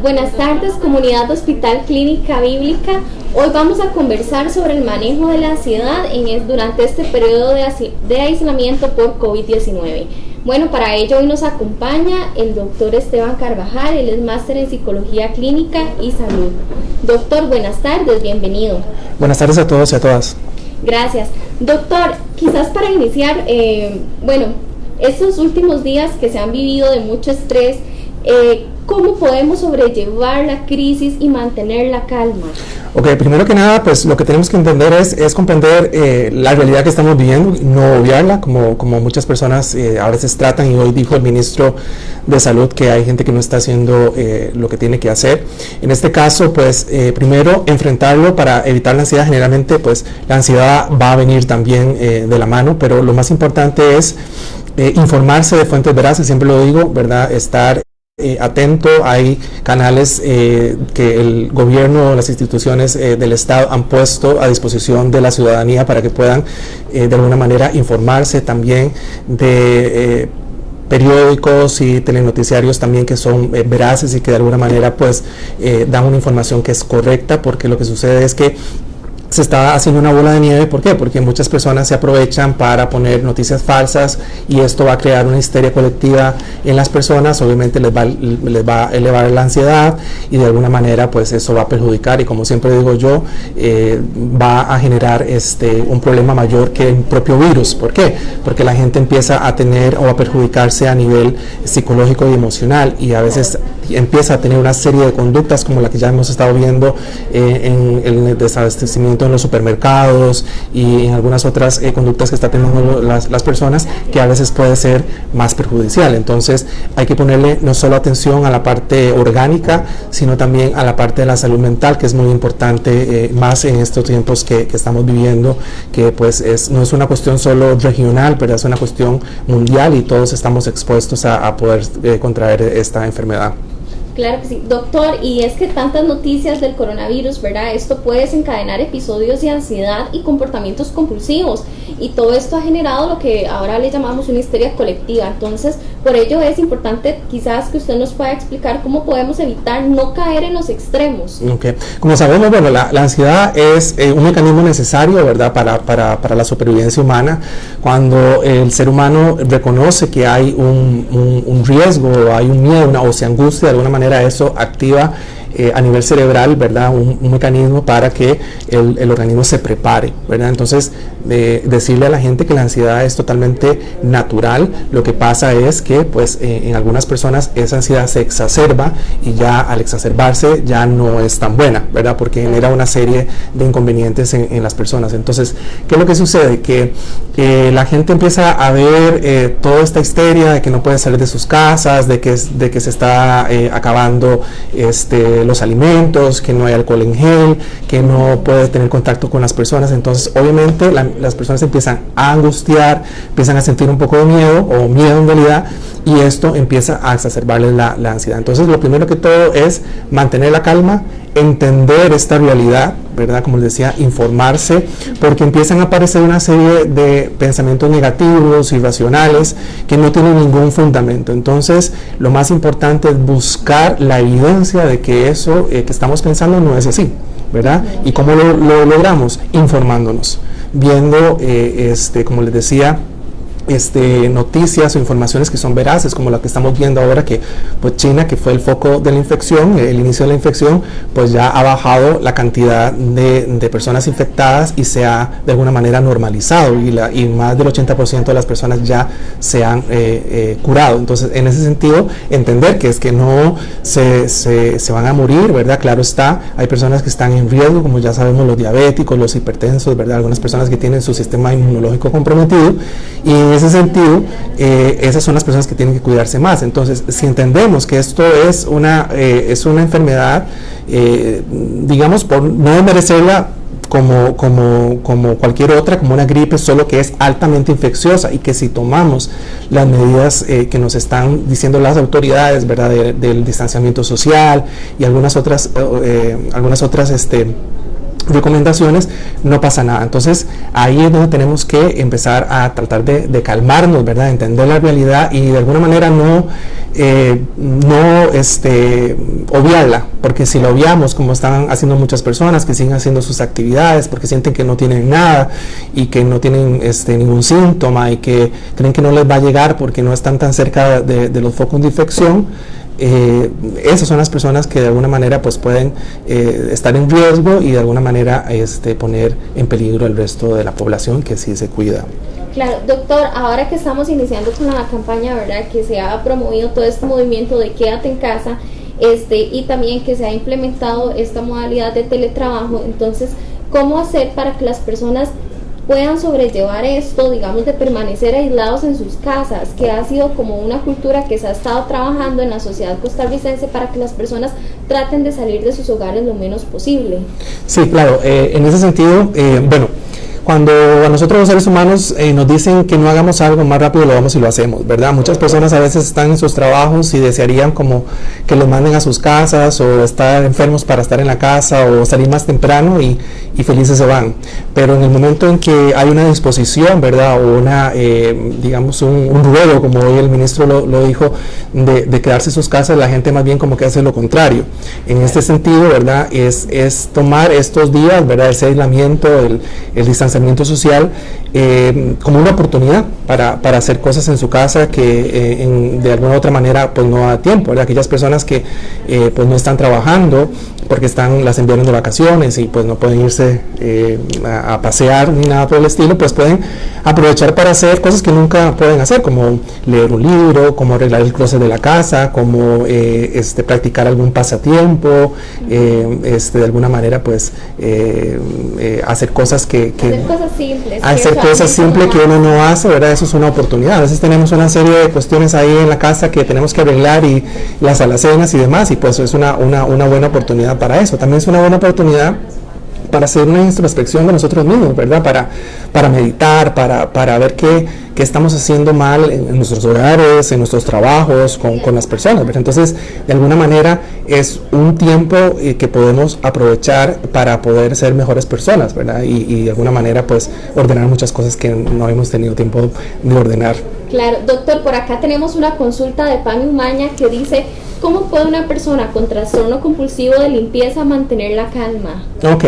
Buenas tardes, comunidad Hospital Clínica Bíblica. Hoy vamos a conversar sobre el manejo de la ansiedad durante este periodo de aislamiento por COVID-19. Bueno, para ello hoy nos acompaña el doctor Esteban Carvajal, él es máster en Psicología Clínica y Salud. Doctor, buenas tardes, bienvenido. Buenas tardes a todos y a todas. Gracias. Doctor, quizás para iniciar, estos últimos días que se han vivido de mucho estrés, ¿cómo podemos sobrellevar la crisis y mantener la calma? Ok, primero que nada, pues lo que tenemos que entender es comprender la realidad que estamos viviendo y no obviarla, como muchas personas a veces tratan, y hoy dijo el ministro de Salud que hay gente que no está haciendo lo que tiene que hacer. En este caso, pues primero enfrentarlo para evitar la ansiedad. Generalmente, pues la ansiedad va a venir también de la mano, pero lo más importante es informarse de fuentes veraces, siempre lo digo, ¿verdad? Estar atento. Hay canales que el gobierno, las instituciones del Estado han puesto a disposición de la ciudadanía para que puedan de alguna manera informarse también de periódicos y telenoticiarios también que son veraces y que de alguna manera pues dan una información que es correcta, porque lo que sucede es que se está haciendo una bola de nieve. ¿Por qué? Porque muchas personas se aprovechan para poner noticias falsas y esto va a crear una histeria colectiva en las personas. Obviamente les va a elevar la ansiedad y de alguna manera pues eso va a perjudicar, y como siempre digo yo, va a generar un problema mayor que el propio virus. ¿Por qué? Porque la gente empieza a tener o a perjudicarse a nivel psicológico y emocional, y a veces empieza a tener una serie de conductas como la que ya hemos estado viendo en el desabastecimiento en los supermercados y en algunas otras conductas que están teniendo las personas, que a veces puede ser más perjudicial. Entonces hay que ponerle no solo atención a la parte orgánica, sino también a la parte de la salud mental, que es muy importante, más en estos tiempos que estamos viviendo, que pues no es una cuestión solo regional, pero es una cuestión mundial y todos estamos expuestos a poder contraer esta enfermedad. Claro que sí, doctor, y es que tantas noticias del coronavirus, ¿verdad? Esto puede desencadenar episodios de ansiedad y comportamientos compulsivos, y todo esto ha generado lo que ahora le llamamos una histeria colectiva. Entonces, por ello es importante quizás que usted nos pueda explicar cómo podemos evitar no caer en los extremos. Okay. Como sabemos, bueno, la ansiedad es un mecanismo necesario, ¿verdad?, para la supervivencia humana. Cuando el ser humano reconoce que hay un riesgo, hay un miedo, o se angustia de alguna manera, eso activa a nivel cerebral, ¿verdad?, un mecanismo para que el organismo se prepare, ¿verdad? Entonces, decirle a la gente que la ansiedad es totalmente natural. Lo que pasa es que, pues, en algunas personas esa ansiedad se exacerba, y ya al exacerbarse ya no es tan buena, ¿verdad?, porque genera una serie de inconvenientes en las personas. Entonces, ¿qué es lo que sucede? Que la gente empieza a ver toda esta histeria de que no puede salir de sus casas, de que se está acabando los alimentos, que no hay alcohol en gel, que no puede tener contacto con las personas. Entonces obviamente las personas empiezan a angustiar, empiezan a sentir un poco de miedo, o miedo en realidad, y esto empieza a exacerbarles la ansiedad. Entonces lo primero que todo es mantener la calma, entender esta realidad, ¿verdad? Como les decía, informarse, porque empiezan a aparecer una serie de pensamientos negativos, irracionales, que no tienen ningún fundamento. Entonces, lo más importante es buscar la evidencia de que eso que estamos pensando no es así, ¿verdad? ¿Y cómo lo logramos? Informándonos, viendo, como les decía, noticias o informaciones que son veraces, como la que estamos viendo ahora, que pues China, que fue el foco de la infección, el inicio de la infección, pues ya ha bajado la cantidad de personas infectadas y se ha de alguna manera normalizado, y más del 80% de las personas ya se han curado. Entonces, en ese sentido, entender que es que no se van a morir, ¿verdad? Claro está, hay personas que están en riesgo, como ya sabemos, los diabéticos, los hipertensos, ¿verdad? Algunas personas que tienen su sistema inmunológico comprometido, y en ese sentido, esas son las personas que tienen que cuidarse más. Entonces, si entendemos que esto es una enfermedad, digamos, por no desmerecerla como cualquier otra, como una gripe, solo que es altamente infecciosa, y que si tomamos las medidas que nos están diciendo las autoridades, ¿verdad?, del distanciamiento social y algunas otras recomendaciones, no pasa nada. Entonces ahí es donde tenemos que empezar a tratar de calmarnos, ¿verdad? Entender la realidad y de alguna manera no obviarla, porque si la obviamos, como están haciendo muchas personas que siguen haciendo sus actividades porque sienten que no tienen nada y que no tienen ningún síntoma y que creen que no les va a llegar porque no están tan cerca de los focos de infección, esas son las personas que de alguna manera pues pueden estar en riesgo y de alguna manera poner en peligro el resto de la población que sí se cuida. Claro, doctor, ahora que estamos iniciando con la campaña, ¿verdad?, que se ha promovido todo este movimiento de quédate en casa, y también que se ha implementado esta modalidad de teletrabajo, entonces, ¿cómo hacer para que las personas puedan sobrellevar esto, digamos, de permanecer aislados en sus casas, que ha sido como una cultura que se ha estado trabajando en la sociedad costarricense para que las personas traten de salir de sus hogares lo menos posible? Sí, claro, en ese sentido, bueno, cuando a nosotros los seres humanos nos dicen que no hagamos algo, más rápido lo vamos y lo hacemos, ¿verdad? Muchas personas a veces están en sus trabajos y desearían como que los manden a sus casas o estar enfermos para estar en la casa o salir más temprano y felices se van. Pero en el momento en que hay una disposición, ¿verdad? O una, digamos, un ruego, como hoy el ministro lo dijo, de quedarse en sus casas, la gente más bien como que hace lo contrario. En este sentido, ¿verdad? Es tomar estos días, ¿verdad? Ese aislamiento, el distanciamiento social como una oportunidad para hacer cosas en su casa que de alguna u otra manera pues no da tiempo, ¿verdad? Aquellas personas que pues no están trabajando porque las enviaron de vacaciones y pues no pueden irse a pasear ni nada por el estilo, pues pueden aprovechar para hacer cosas que nunca pueden hacer, como leer un libro, como arreglar el closet de la casa, como practicar algún pasatiempo, de alguna manera pues hacer cosas hacer cosas simples que uno no hace, ¿verdad? Eso es una oportunidad. A veces tenemos una serie de cuestiones ahí en la casa que tenemos que arreglar y las alacenas y demás, y pues es una buena oportunidad para eso. También es una buena oportunidad para hacer una introspección de nosotros mismos, ¿verdad? Para meditar, para ver qué estamos haciendo mal en nuestros hogares, en nuestros trabajos, con las personas, ¿verdad? Entonces, de alguna manera, es un tiempo que podemos aprovechar para poder ser mejores personas, ¿verdad? Y de alguna manera, pues, ordenar muchas cosas que no hemos tenido tiempo de ordenar. Claro, doctor, por acá tenemos una consulta de Pami Umaña que dice: ¿cómo puede una persona con trastorno compulsivo de limpieza mantener la calma? Ok,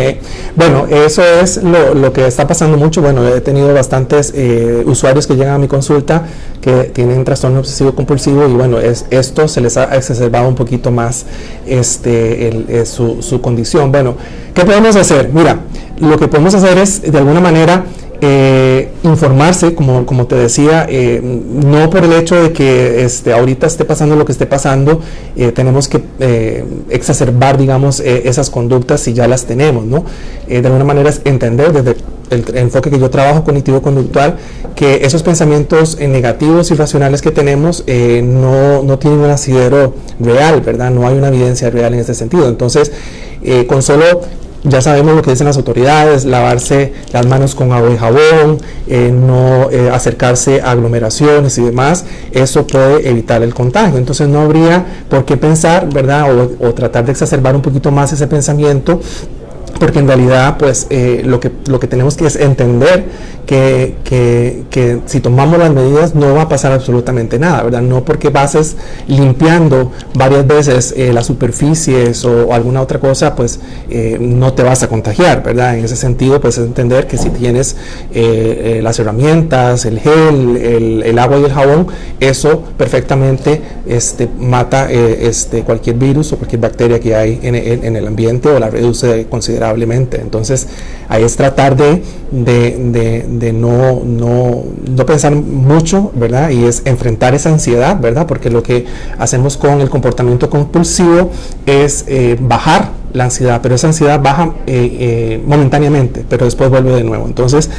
bueno, eso es lo que está pasando mucho. Bueno, he tenido bastantes usuarios que llegan a mi consulta que tienen trastorno obsesivo compulsivo y bueno, esto se les ha exacerbado un poquito más su condición. Bueno, ¿qué podemos hacer? Mira, lo que podemos hacer es de alguna manera informarse, como te decía, no por el hecho de que ahorita esté pasando lo que esté pasando, tenemos que exacerbar, digamos, esas conductas si ya las tenemos, ¿no? De alguna manera es entender desde el enfoque que yo trabajo cognitivo-conductual que esos pensamientos negativos y irracionales que tenemos no tienen un asidero real, ¿verdad? No hay una evidencia real en este sentido. Entonces, con solo ya sabemos lo que dicen las autoridades, lavarse las manos con agua y jabón, no acercarse a aglomeraciones y demás, eso puede evitar el contagio. Entonces no habría por qué pensar, ¿verdad? O tratar de exacerbar un poquito más ese pensamiento, porque en realidad pues lo que tenemos que es entender que si tomamos las medidas no va a pasar absolutamente nada, ¿verdad? No porque pases limpiando varias veces las superficies o alguna otra cosa, pues no te vas a contagiar, ¿verdad? En ese sentido, pues es entender que si tienes las herramientas, el gel, el agua y el jabón, eso perfectamente mata cualquier virus o cualquier bacteria que hay en el ambiente o la reduce considerablemente. Entonces, ahí es tratar de no pensar mucho, ¿verdad? Y es enfrentar esa ansiedad, ¿verdad? Porque lo que hacemos con el comportamiento compulsivo es bajar la ansiedad, pero esa ansiedad baja momentáneamente, pero después vuelve de nuevo. Entonces,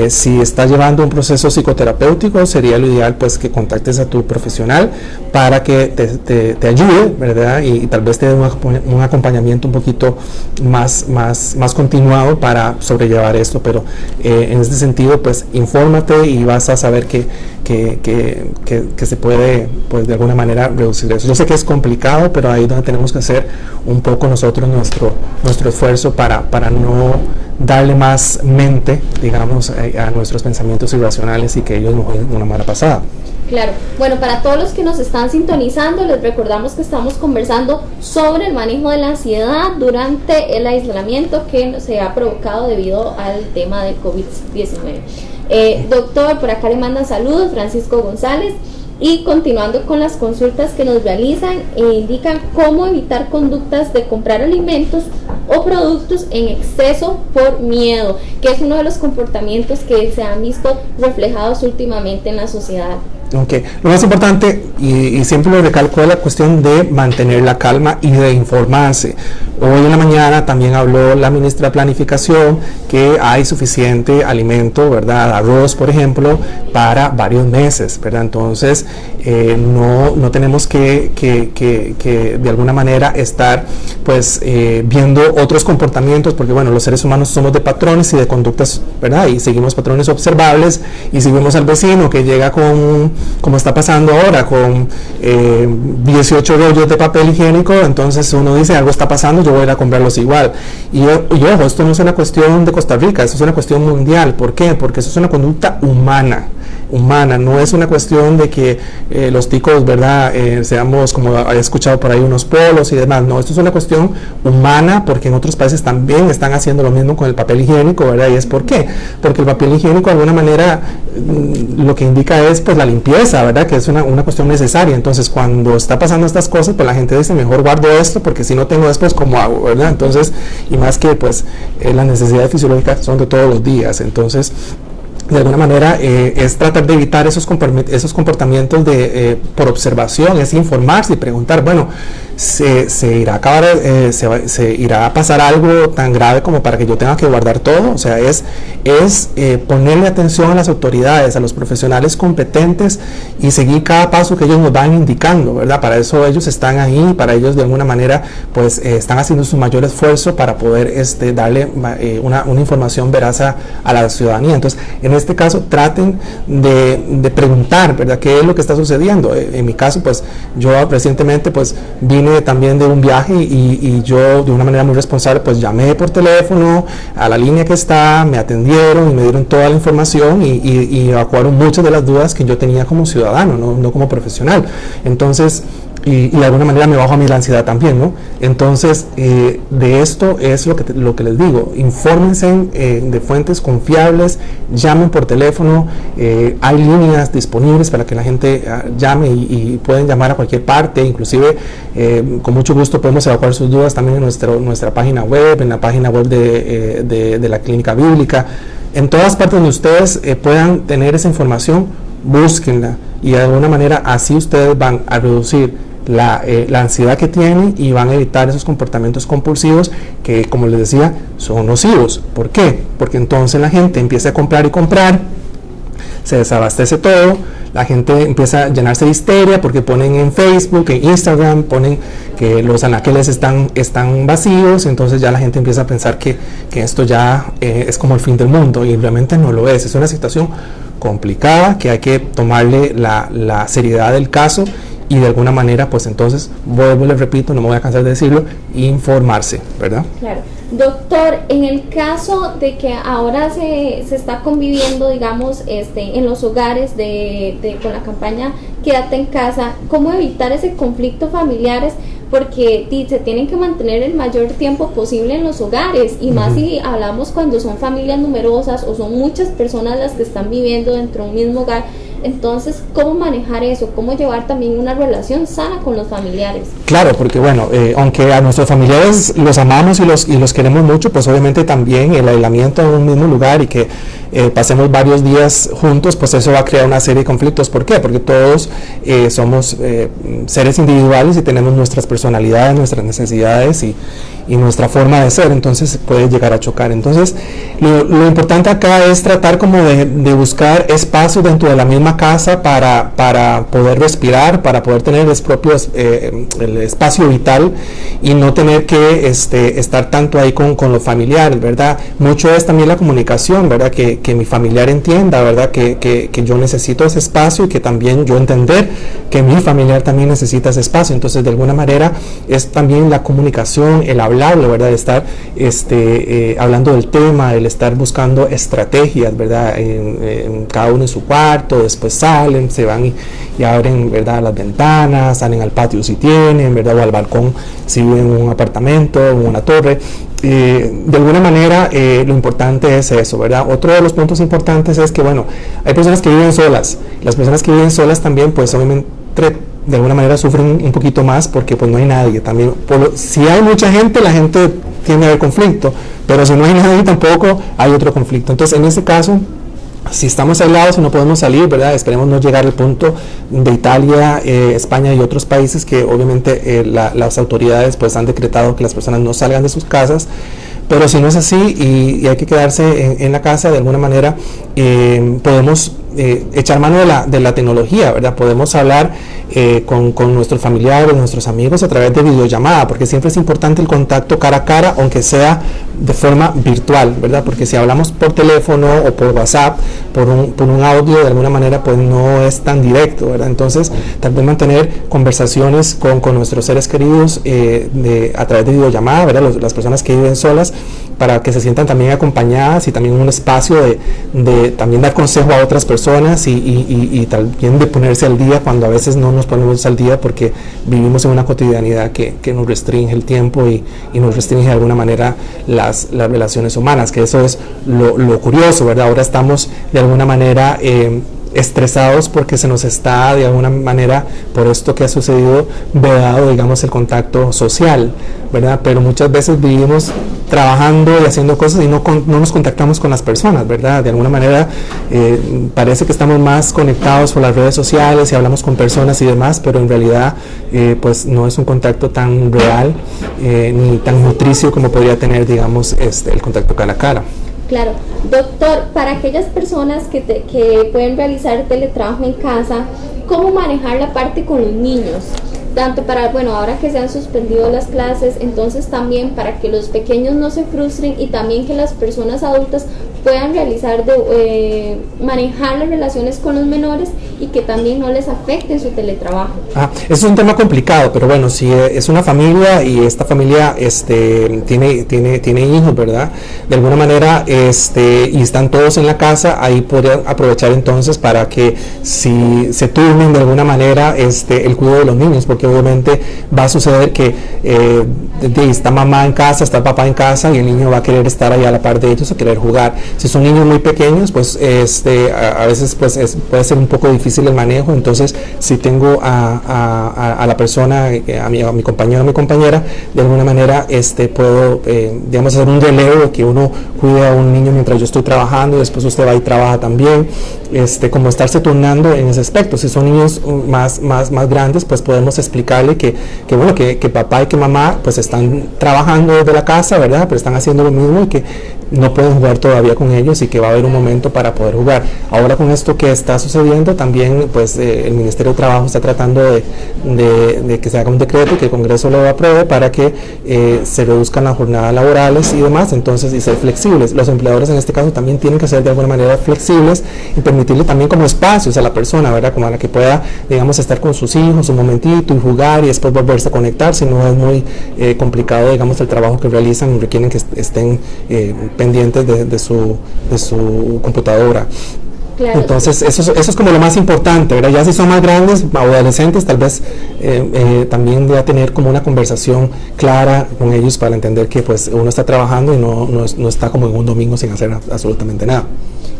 si estás llevando un proceso psicoterapéutico, sería lo ideal pues que contactes a tu profesional para que te ayude, ¿verdad? Y tal vez te dé un acompañamiento un poquito más continuado para sobrellevar esto, pero en este sentido pues infórmate y vas a saber que que se puede, pues de alguna manera reducir eso. Yo sé que es complicado, pero ahí es donde tenemos que hacer un poco nosotros nuestro esfuerzo para no darle más mente, digamos, a nuestros pensamientos irracionales y que ellos nos jueguen una mala pasada. Claro. Bueno, para todos los que nos están sintonizando, les recordamos que estamos conversando sobre el manejo de la ansiedad durante el aislamiento que se ha provocado debido al tema del COVID-19. Doctor, por acá le mandan saludos, Francisco González. Y continuando con las consultas que nos realizan, indican cómo evitar conductas de comprar alimentos o productos en exceso por miedo, que es uno de los comportamientos que se han visto reflejados últimamente en la sociedad. Okay. Lo más importante, y siempre lo recalco, es la cuestión de mantener la calma y de informarse. Hoy en la mañana también habló la ministra de Planificación que hay suficiente alimento, ¿verdad? Arroz, por ejemplo, para varios meses, ¿verdad? Entonces, no tenemos que de alguna manera estar, pues, viendo otros comportamientos, porque, bueno, los seres humanos somos de patrones y de conductas, ¿verdad? Y seguimos patrones observables, y si vemos al vecino que llega como está pasando ahora, con 18 rollos de papel higiénico, entonces uno dice, algo está pasando, yo voy a ir a comprarlos igual. Y ojo, esto no es una cuestión de Costa Rica, esto es una cuestión mundial. ¿Por qué? Porque eso es una conducta humana, no es una cuestión de que los ticos, ¿verdad?, seamos, como he escuchado por ahí, unos polos y demás. No, esto es una cuestión humana, porque en otros países también están haciendo lo mismo con el papel higiénico, ¿verdad? ¿Y es por qué? Porque el papel higiénico de alguna manera lo que indica es, pues, la limpieza, ¿verdad?, que es una cuestión necesaria. Entonces, cuando está pasando estas cosas, pues la gente dice, mejor guardo esto, porque si no tengo después, ¿cómo hago?, ¿verdad? Entonces, y más que, pues, las necesidades fisiológicas son de todos los días. Entonces, de alguna manera es tratar de evitar esos comportamientos por observación, es informarse y preguntar, bueno, se irá a acabar, se irá a pasar algo tan grave como para que yo tenga que guardar todo. O sea, es ponerle atención a las autoridades, a los profesionales competentes, y seguir cada paso que ellos nos van indicando, ¿verdad? Para eso ellos están ahí, para ellos de alguna manera, pues, están haciendo su mayor esfuerzo para poder darle una información veraz a la ciudadanía. Entonces, en este caso, traten de preguntar, ¿verdad?, qué es lo que está sucediendo. En mi caso, pues, yo recientemente, pues, vine también de un viaje y yo, de una manera muy responsable, pues, llamé por teléfono a la línea que está, me atendieron y me dieron toda la información y evacuaron muchas de las dudas que yo tenía como ciudadano, no como profesional. Entonces, y de alguna manera me bajo a mí la ansiedad también, ¿no? Entonces, de esto es lo que les digo, infórmense de fuentes confiables, llamen por teléfono, hay líneas disponibles para que la gente llame y pueden llamar a cualquier parte, inclusive con mucho gusto podemos evacuar sus dudas también en nuestra página web, en la página web de la Clínica Bíblica. En todas partes donde ustedes puedan tener esa información, búsquenla, y de alguna manera así ustedes van a reducir la ansiedad que tienen y van a evitar esos comportamientos compulsivos que, como les decía, son nocivos. ¿Por qué? Porque entonces la gente empieza a comprar y comprar, se desabastece todo, la gente empieza a llenarse de histeria porque ponen en Facebook, en Instagram, ponen que los anaqueles están vacíos, entonces ya la gente empieza a pensar que esto ya es como el fin del mundo, y realmente no lo es una situación complicada que hay que tomarle la seriedad del caso, y de alguna manera, pues entonces, vuelvo y les repito, no me voy a cansar de decirlo, informarse, ¿verdad? Claro. Doctor, en el caso de que ahora se está conviviendo, digamos, en los hogares con la campaña Quédate en Casa, ¿cómo evitar ese conflicto familiares? Porque se tienen que mantener el mayor tiempo posible en los hogares, y más si hablamos cuando son familias numerosas o son muchas personas las que están viviendo dentro de un mismo hogar. Entonces, ¿cómo manejar eso? ¿Cómo llevar también una relación sana con los familiares? Claro, porque bueno, aunque a nuestros familiares los amamos y los queremos mucho, pues obviamente también el aislamiento en un mismo lugar y que pasemos varios días juntos, pues eso va a crear una serie de conflictos. ¿Por qué? Porque todos somos seres individuales y tenemos nuestras personalidades, nuestras necesidades, y y nuestra forma de ser, entonces puede llegar a chocar. Entonces lo importante acá es tratar como de buscar espacios dentro de la misma casa para poder respirar, para poder tener el espacio vital y no tener que estar tanto ahí con los familiares, ¿verdad? Mucho es también la comunicación, ¿verdad? Que mi familiar entienda, ¿verdad? Que yo necesito ese espacio y que también yo entender que mi familiar también necesita ese espacio. Entonces, de alguna manera, es también la comunicación, el hablarlo, ¿verdad? De estar hablando del tema, el estar buscando estrategias, ¿verdad? En cada uno en su cuarto, después salen, se van y abren, ¿verdad? Las ventanas, salen al patio si tienen, ¿verdad? O al balcón si viven en un apartamento, en una torre. De alguna manera lo importante es eso, ¿verdad? Otro de los puntos importantes es que, bueno, hay personas que viven solas. Las personas que viven solas también, pues obviamente de alguna manera sufren un poquito más porque pues no hay nadie. También, si hay mucha gente, la gente tiende a haber conflicto, pero si no hay nadie tampoco hay otro conflicto. Entonces, en ese caso, si estamos aislados y no podemos salir, ¿verdad? Esperemos no llegar al punto de Italia, España y otros países que obviamente las autoridades pues han decretado que las personas no salgan de sus casas. Pero si no es así y hay que quedarse en la casa, de alguna manera podemos echar mano de la tecnología, ¿verdad? Podemos hablar con nuestros familiares, nuestros amigos a través de videollamada, porque siempre es importante el contacto cara a cara, aunque sea de forma virtual, ¿verdad? Porque si hablamos por teléfono o por WhatsApp, por un audio, de alguna manera pues no es tan directo, ¿verdad? Entonces, tal vez mantener conversaciones con nuestros seres queridos a través de videollamada, ¿verdad? Las personas que viven solas, para que se sientan también acompañadas y también un espacio de también dar consejo a otras personas y también de ponerse al día cuando a veces no nos ponemos al día porque vivimos en una cotidianidad que nos restringe el tiempo y nos restringe de alguna manera las relaciones humanas, que eso es lo curioso, ¿verdad? Ahora estamos de alguna manera estresados porque se nos está de alguna manera, por esto que ha sucedido, vedado, digamos, el contacto social, ¿verdad? Pero muchas veces vivimos trabajando y haciendo cosas y no nos contactamos con las personas, ¿verdad? De alguna manera parece que estamos más conectados por las redes sociales y hablamos con personas y demás, pero en realidad pues no es un contacto tan real ni tan nutricio como podría tener, digamos, el contacto cara a cara. Claro. Doctor, para aquellas personas que pueden realizar teletrabajo en casa, ¿cómo manejar la parte con los niños? Tanto para, bueno, ahora que se han suspendido las clases, entonces también para que los pequeños no se frustren y también que las personas adultas puedan manejar las relaciones con los menores y que también no les afecte su teletrabajo. Es un tema complicado, pero bueno, si es una familia y esta familia tiene hijos, ¿verdad? De alguna manera y están todos en la casa, ahí podrían aprovechar entonces para que si se turnen de alguna manera el cuidado de los niños, porque obviamente va a suceder que está mamá en casa, está papá en casa y el niño va a querer estar ahí a la par de ellos o querer jugar. Si son niños muy pequeños, pues a veces pues puede ser un poco difícil el manejo. Entonces, si tengo a la persona, a mi compañero o mi compañera, de alguna manera puedo, digamos, hacer un relevo, que uno cuide a un niño mientras yo estoy trabajando y después usted va y trabaja también, como estarse turnando en ese aspecto. Si son niños más grandes, pues podemos explicarle que papá y que mamá pues están trabajando desde la casa, ¿verdad? Pero están haciendo lo mismo y que no pueden jugar todavía con ellos y que va a haber un momento para poder jugar. Ahora, con esto que está sucediendo, también pues el Ministerio de Trabajo está tratando de que se haga un decreto y que el Congreso lo apruebe para que se reduzcan las jornadas laborales y demás, entonces, y ser flexibles. Los empleadores en este caso también tienen que ser de alguna manera flexibles y permitirle también como espacios a la persona, ¿verdad? Como a la que pueda, digamos, estar con sus hijos un momentito y jugar y después volverse a conectar, si no es muy complicado, digamos, el trabajo que realizan y requieren que estén pendientes de su computadora. Claro. Entonces eso es como lo más importante, ¿verdad? Ya si son más grandes o adolescentes, tal vez también debe tener como una conversación clara con ellos para entender que pues uno está trabajando y no está como en un domingo sin hacer absolutamente nada.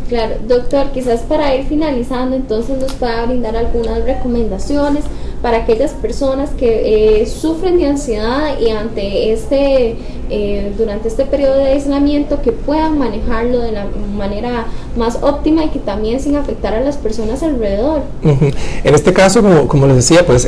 Claro, doctor, quizás para ir finalizando, entonces nos pueda brindar algunas recomendaciones para aquellas personas que sufren de ansiedad y durante este periodo de aislamiento, que puedan manejarlo de la manera más óptima y que también sin afectar a las personas alrededor. En este caso, como les decía, pues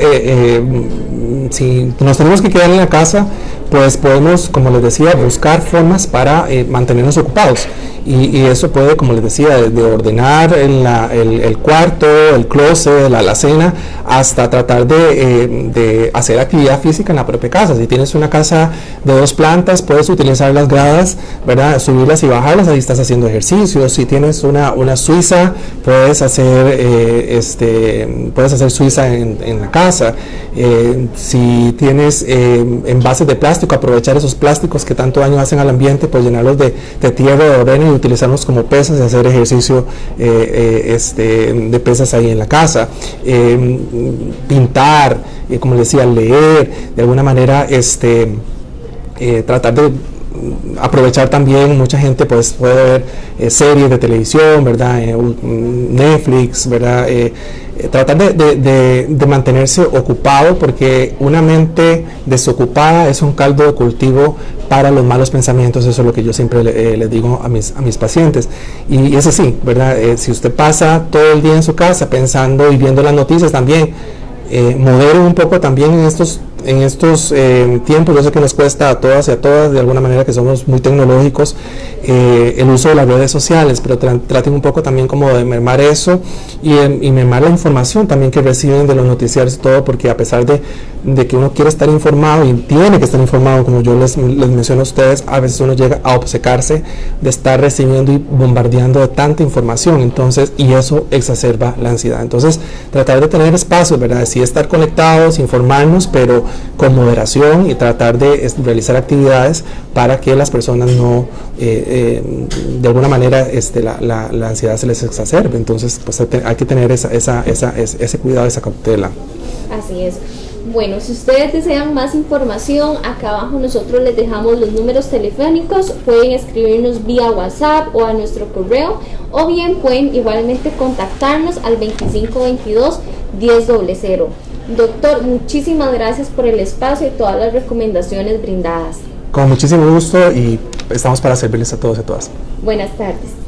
si nos tenemos que quedar en la casa, pues podemos, como les decía, buscar formas para mantenernos ocupados. Y eso puede, como les decía, desde ordenar el cuarto, el closet, la alacena, hasta tratar de hacer actividad física en la propia casa. Si tienes una casa de 2 plantas, puedes utilizar las gradas, ¿verdad? Subirlas y bajarlas, ahí estás haciendo ejercicio. Si tienes una suiza, puedes hacer suiza en la casa. Si tienes envases de plástico, aprovechar esos plásticos que tanto daño hacen al ambiente, pues llenarlos de tierra, de arena, y utilizarlos como pesas y hacer ejercicio de pesas ahí en la casa. Pintar, como les decía, leer, de alguna manera tratar de aprovechar también. Mucha gente pues puede ver series de televisión, ¿verdad? Netflix, ¿verdad? Tratar de mantenerse ocupado, porque una mente desocupada es un caldo de cultivo para los malos pensamientos. Eso es lo que yo siempre les digo a mis pacientes, y es así, ¿verdad? Si usted pasa todo el día en su casa pensando y viendo las noticias, también modere un poco también en estos tiempos. Yo sé que nos cuesta a todas y a todas, de alguna manera, que somos muy tecnológicos, el uso de las redes sociales, pero traten un poco también como de mermar eso y mermar la información también que reciben de los noticiarios y todo, porque a pesar de que uno quiere estar informado y tiene que estar informado, como yo les menciono a ustedes, a veces uno llega a obcecarse de estar recibiendo y bombardeando de tanta información, entonces, y eso exacerba la ansiedad. Entonces, tratar de tener espacios, ¿verdad? Sí, estar conectados, informarnos, pero con moderación, y tratar de realizar actividades para que las personas no, de alguna manera, la ansiedad se les exacerbe. Entonces, pues hay que tener ese cuidado, esa cautela. Así es. Bueno, si ustedes desean más información, acá abajo nosotros les dejamos los números telefónicos. Pueden escribirnos vía WhatsApp o a nuestro correo, o bien pueden igualmente contactarnos al 2522-1000. Doctor, muchísimas gracias por el espacio y todas las recomendaciones brindadas. Con muchísimo gusto, y estamos para servirles a todos y a todas. Buenas tardes.